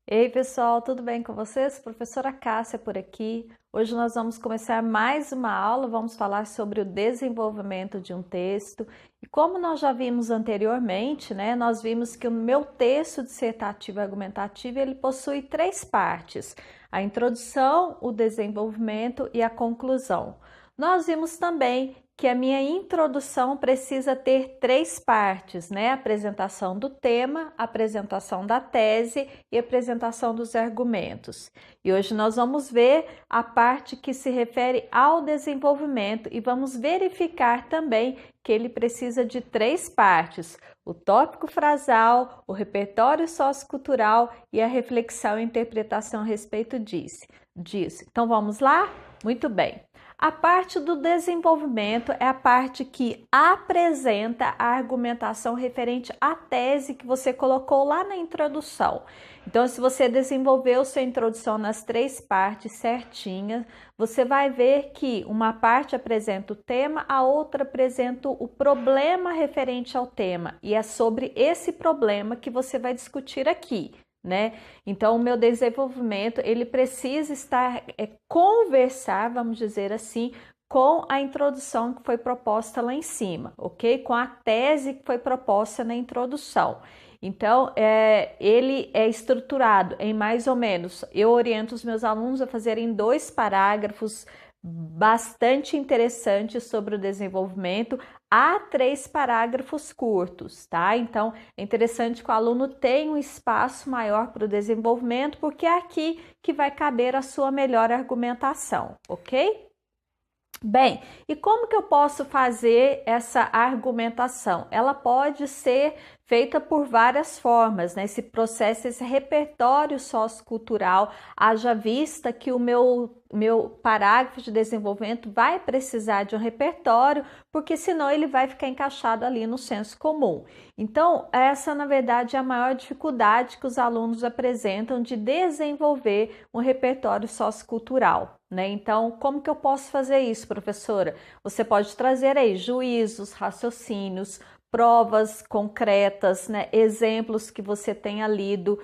Ei, pessoal, tudo bem com vocês? Professora Cássia por aqui. Hoje nós vamos começar mais uma aula, vamos falar sobre o desenvolvimento de um texto. E como nós já vimos anteriormente, né, nós vimos que o meu texto dissertativo e argumentativo, ele possui três partes: a introdução, o desenvolvimento e a conclusão. Nós vimos também que a minha introdução precisa ter três partes, né? Apresentação do tema, apresentação da tese e apresentação dos argumentos. E hoje nós vamos ver a parte que se refere ao desenvolvimento e vamos verificar também que ele precisa de três partes: o tópico frasal, o repertório sociocultural e a reflexão e interpretação a respeito disso. Então vamos lá? Muito bem. A parte do desenvolvimento é a parte que apresenta a argumentação referente à tese que você colocou lá na introdução. Então, se você desenvolveu sua introdução nas três partes certinhas, você vai ver que uma parte apresenta o tema, a outra apresenta o problema referente ao tema, e é sobre esse problema que você vai discutir aqui. Né? Então, o meu desenvolvimento, ele precisa estar, conversar, vamos dizer assim, com a introdução que foi proposta lá em cima, ok? Com a tese que foi proposta na introdução. Então, ele é estruturado em mais ou menos, eu oriento os meus alunos a fazerem 2 parágrafos bastante interessantes sobre o desenvolvimento, há 3 parágrafos curtos, tá? Então, é interessante que o aluno tenha um espaço maior para o desenvolvimento, porque é aqui que vai caber a sua melhor argumentação, ok? Bem, e como que eu posso fazer essa argumentação? Ela pode ser feita por várias formas, né? Esse processo, esse repertório sociocultural, haja vista que o meu parágrafo de desenvolvimento vai precisar de um repertório, porque senão ele vai ficar encaixado ali no senso comum. Então, essa na verdade é a maior dificuldade que os alunos apresentam de desenvolver um repertório sociocultural, né? Então, como que eu posso fazer isso, professora? Você pode trazer aí juízos, raciocínios, provas concretas, né? Exemplos que você tenha lido,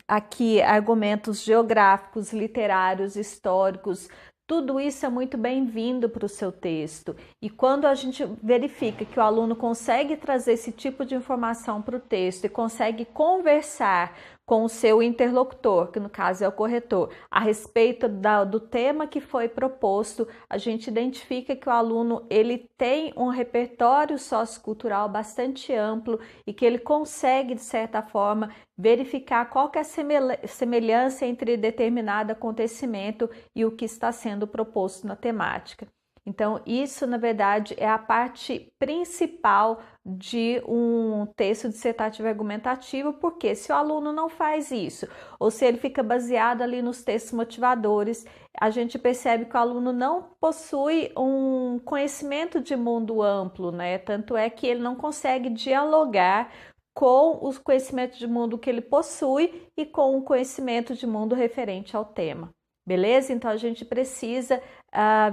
aqui argumentos geográficos, literários, históricos. Tudo isso é muito bem-vindo para o seu texto. E quando a gente verifica que o aluno consegue trazer esse tipo de informação para o texto e consegue conversar com o seu interlocutor, que no caso é o corretor, a respeito do tema que foi proposto, a gente identifica que o aluno ele tem um repertório sociocultural bastante amplo e que ele consegue, de certa forma, verificar qual que é a semelhança entre determinado acontecimento e o que está sendo proposto na temática. Então, isso, na verdade, é a parte principal de um texto dissertativo argumentativo, porque se o aluno não faz isso, ou se ele fica baseado ali nos textos motivadores, a gente percebe que o aluno não possui um conhecimento de mundo amplo, né? Tanto é que ele não consegue dialogar com os conhecimentos de mundo que ele possui e com o conhecimento de mundo referente ao tema. Beleza? Então a gente precisa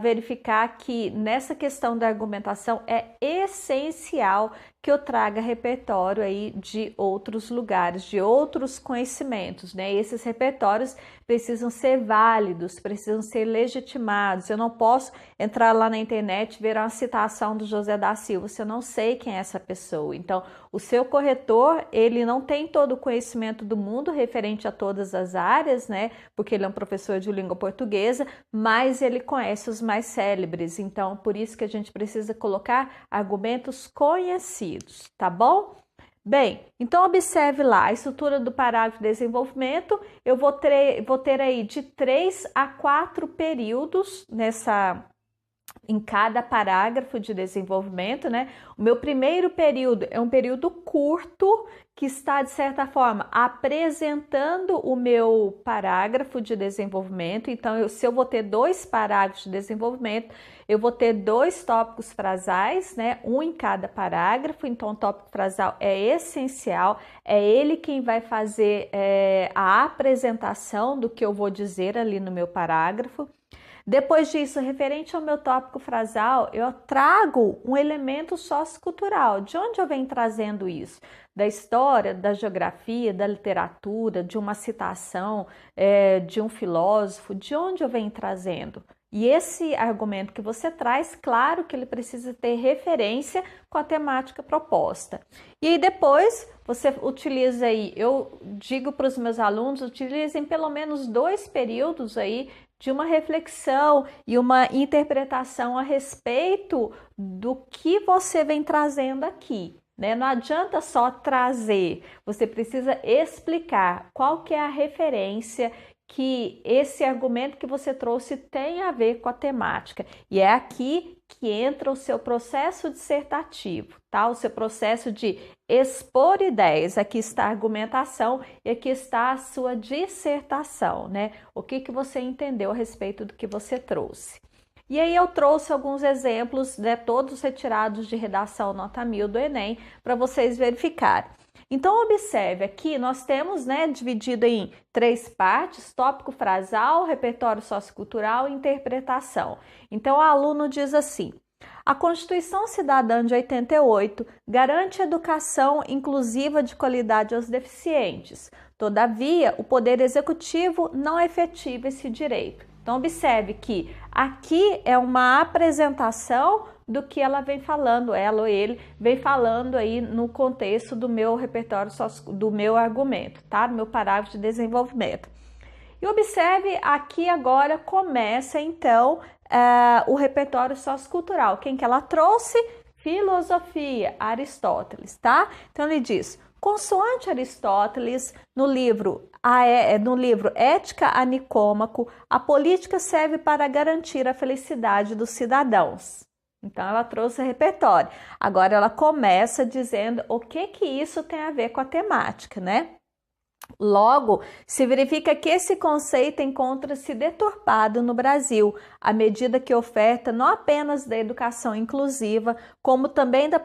verificar que nessa questão da argumentação é essencial que eu traga repertório aí de outros lugares, de outros conhecimentos, né? E esses repertórios precisam ser válidos, precisam ser legitimados. Eu não posso entrar lá na internet e ver uma citação do José da Silva, se eu não sei quem é essa pessoa. Então, o seu corretor, ele não tem todo o conhecimento do mundo referente a todas as áreas, né? Porque ele é um professor de língua portuguesa, mas ele conhece os mais célebres. Então, por isso que a gente precisa colocar argumentos conhecidos, tá bom? Bem, então observe lá a estrutura do parágrafo de desenvolvimento. Eu vou ter aí de 3 a 4 períodos em cada parágrafo de desenvolvimento, né? O meu primeiro período é um período curto que está, de certa forma, apresentando o meu parágrafo de desenvolvimento. Então, se eu vou ter 2 parágrafos de desenvolvimento, eu vou ter 2 tópicos frasais, né? Um em cada parágrafo. Então, o tópico frasal é essencial, é ele quem vai fazer a apresentação do que eu vou dizer ali no meu parágrafo. Depois disso, referente ao meu tópico frasal, eu trago um elemento sociocultural. De onde eu venho trazendo isso? Da história, da geografia, da literatura, de uma citação, de um filósofo, de onde eu venho trazendo? E esse argumento que você traz, claro que ele precisa ter referência com a temática proposta. E aí depois você utiliza aí, eu digo para os meus alunos, utilizem pelo menos 2 períodos aí de uma reflexão e uma interpretação a respeito do que você vem trazendo aqui. Né? Não adianta só trazer, você precisa explicar qual que é a referência que esse argumento que você trouxe tem a ver com a temática. E é aqui que entra o seu processo dissertativo, tá? O seu processo de expor ideias. Aqui está a argumentação e aqui está a sua dissertação, né? O que você entendeu a respeito do que você trouxe. E aí eu trouxe alguns exemplos, né, todos retirados de redação nota 1000 do Enem, para vocês verificarem. Então, observe aqui, nós temos, né, dividido em 3 partes, tópico frasal, repertório sociocultural e interpretação. Então, o aluno diz assim: a Constituição Cidadã de 88 garante educação inclusiva de qualidade aos deficientes. Todavia, o Poder Executivo não efetiva esse direito. Então, observe que aqui é uma apresentação do que ela vem falando, ela ou ele vem falando aí no contexto do meu repertório, do meu argumento, tá? Do meu parágrafo de desenvolvimento. E observe aqui agora começa então o repertório sociocultural. Quem que ela trouxe? Filosofia, Aristóteles, tá? Então ele diz: consoante Aristóteles, no livro Ética a Nicômaco, a política serve para garantir a felicidade dos cidadãos. Então, ela trouxe repertório. Agora, ela começa dizendo o que isso tem a ver com a temática, né? Logo, se verifica que esse conceito encontra-se deturpado no Brasil, à medida que oferta não apenas da educação inclusiva, como também da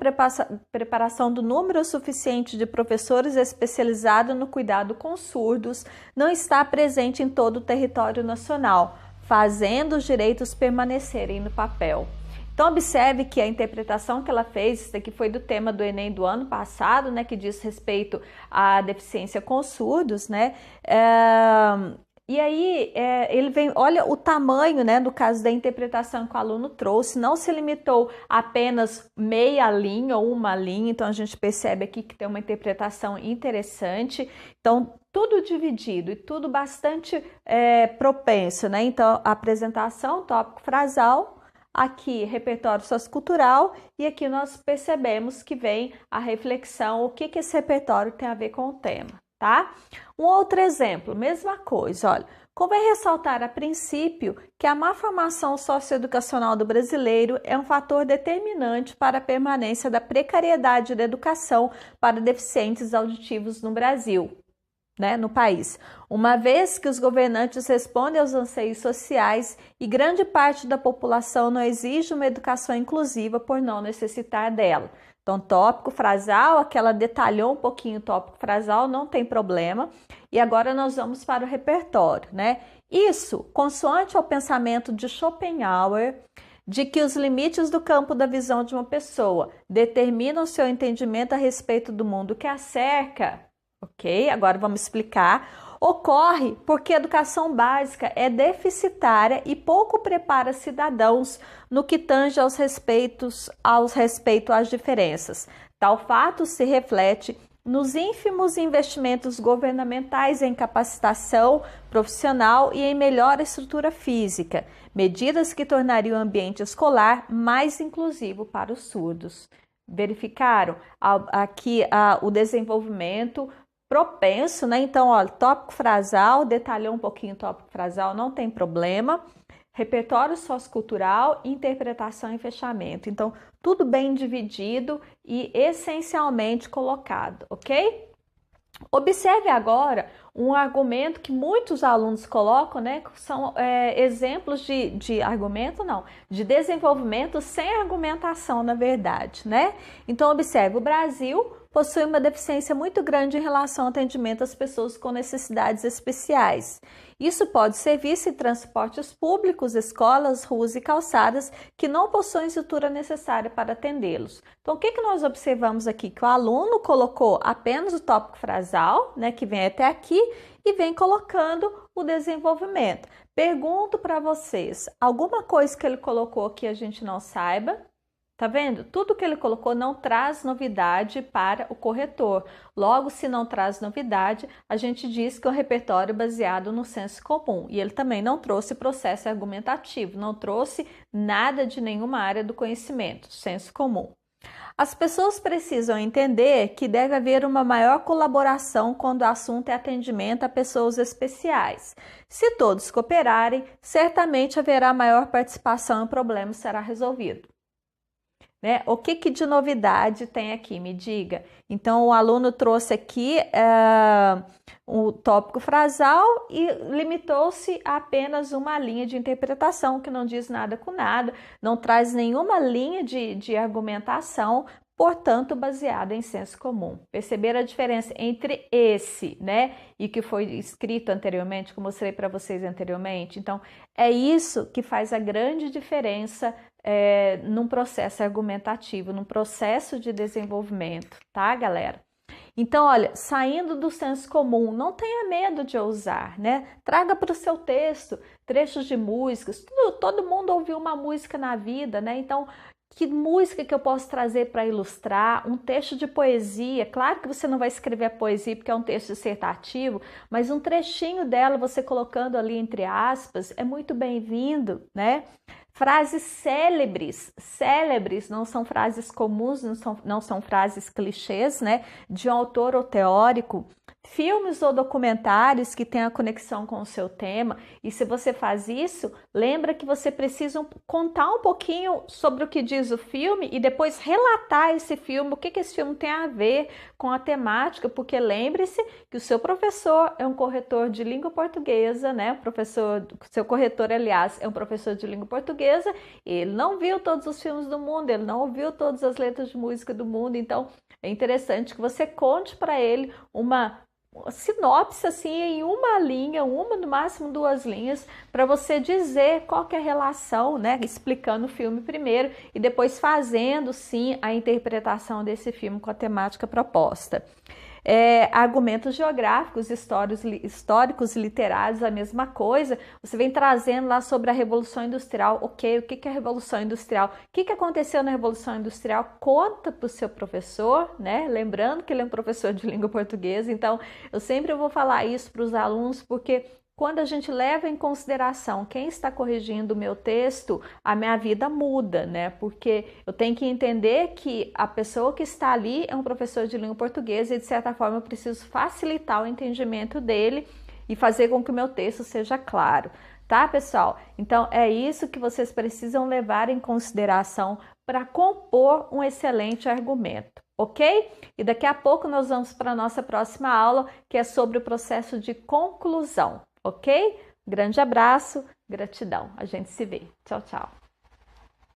preparação do número suficiente de professores especializados no cuidado com surdos, não está presente em todo o território nacional, fazendo os direitos permanecerem no papel. Então, observe que a interpretação que ela fez, isso aqui foi do tema do Enem do ano passado, né, que diz respeito à deficiência com surdos, né, e aí ele vem, olha o tamanho, né, no caso da interpretação que o aluno trouxe, não se limitou a apenas meia linha ou uma linha, então a gente percebe aqui que tem uma interpretação interessante, então tudo dividido e tudo bastante propenso, né, então apresentação, tópico frasal, aqui repertório sociocultural e aqui nós percebemos que vem a reflexão, o que esse repertório tem a ver com o tema, tá? Um outro exemplo, mesma coisa, olha, convém ressaltar a princípio que a má formação socioeducacional do brasileiro é um fator determinante para a permanência da precariedade da educação para deficientes auditivos no Brasil. Né, no país, uma vez que os governantes respondem aos anseios sociais e grande parte da população não exige uma educação inclusiva por não necessitar dela. Então, tópico frasal, aquela detalhou um pouquinho o tópico frasal, não tem problema. E agora nós vamos para o repertório, né? Isso, consoante ao pensamento de Schopenhauer, de que os limites do campo da visão de uma pessoa determinam seu entendimento a respeito do mundo que a cerca. Ok? Agora vamos explicar. Ocorre porque a educação básica é deficitária e pouco prepara cidadãos no que tange respeito às diferenças. Tal fato se reflete nos ínfimos investimentos governamentais em capacitação profissional e em melhor estrutura física, medidas que tornariam o ambiente escolar mais inclusivo para os surdos. Verificaram aqui o desenvolvimento propenso, né? Então, ó, tópico frasal, detalhou um pouquinho o tópico frasal, não tem problema. Repertório sociocultural, interpretação e fechamento. Então, tudo bem dividido e essencialmente colocado, ok? Observe agora um argumento que muitos alunos colocam, né? São exemplos de argumento, não, de desenvolvimento sem argumentação, na verdade, né? Então, observe, o Brasil possui uma deficiência muito grande em relação ao atendimento às pessoas com necessidades especiais. Isso pode ser visto em transportes públicos, escolas, ruas e calçadas que não possuem estrutura necessária para atendê-los. Então, o que nós observamos aqui? Que o aluno colocou apenas o tópico frasal, né, que vem até aqui, e vem colocando o desenvolvimento. Pergunto para vocês, alguma coisa que ele colocou que a gente não saiba? Tá vendo? Tudo que ele colocou não traz novidade para o corretor. Logo, se não traz novidade, a gente diz que é um repertório baseado no senso comum. E ele também não trouxe processo argumentativo, não trouxe nada de nenhuma área do conhecimento, senso comum. As pessoas precisam entender que deve haver uma maior colaboração quando o assunto é atendimento a pessoas especiais. Se todos cooperarem, certamente haverá maior participação e o problema será resolvido. Né? O que de novidade tem aqui? Me diga. Então, o aluno trouxe aqui o tópico frasal e limitou-se a apenas uma linha de interpretação, que não diz nada com nada, não traz nenhuma linha de argumentação, portanto, baseada em senso comum. Perceberam a diferença entre esse, né, e que foi escrito anteriormente, que eu mostrei para vocês anteriormente? Então, é isso que faz a grande diferença num processo argumentativo, num processo de desenvolvimento, tá, galera? Então, olha, saindo do senso comum, não tenha medo de ousar, né? Traga para o seu texto trechos de músicas. Todo mundo ouviu uma música na vida, né? Então, que música que eu posso trazer para ilustrar? Um texto de poesia. Claro que você não vai escrever a poesia porque é um texto dissertativo, mas um trechinho dela, você colocando ali entre aspas, é muito bem-vindo, né? Frases célebres, não são frases comuns, não são frases clichês, né, de um autor ou teórico. Filmes ou documentários que tenham conexão com o seu tema. E se você faz isso, lembra que você precisa contar um pouquinho sobre o que diz o filme e depois relatar esse filme, o que esse filme tem a ver com a temática, porque lembre-se que o seu professor é um corretor de língua portuguesa, né? Seu corretor, aliás, é um professor de língua portuguesa, ele não viu todos os filmes do mundo, ele não ouviu todas as letras de música do mundo, então é interessante que você conte para ele uma sinopse assim em uma linha, no máximo 2 linhas, para você dizer qual que é a relação, né? Explicando o filme primeiro e depois fazendo sim a interpretação desse filme com a temática proposta. Argumentos geográficos, históricos e literários, a mesma coisa. Você vem trazendo lá sobre a Revolução Industrial, ok, o que é a Revolução Industrial? O que aconteceu na Revolução Industrial? Conta para o seu professor, né? Lembrando que ele é um professor de língua portuguesa, então eu sempre vou falar isso para os alunos, porque quando a gente leva em consideração quem está corrigindo o meu texto, a minha vida muda, né? Porque eu tenho que entender que a pessoa que está ali é um professor de língua portuguesa e, de certa forma, eu preciso facilitar o entendimento dele e fazer com que o meu texto seja claro, tá, pessoal? Então, é isso que vocês precisam levar em consideração para compor um excelente argumento. Ok? E daqui a pouco nós vamos para a nossa próxima aula, que é sobre o processo de conclusão. Ok? Grande abraço, gratidão. A gente se vê. Tchau, tchau.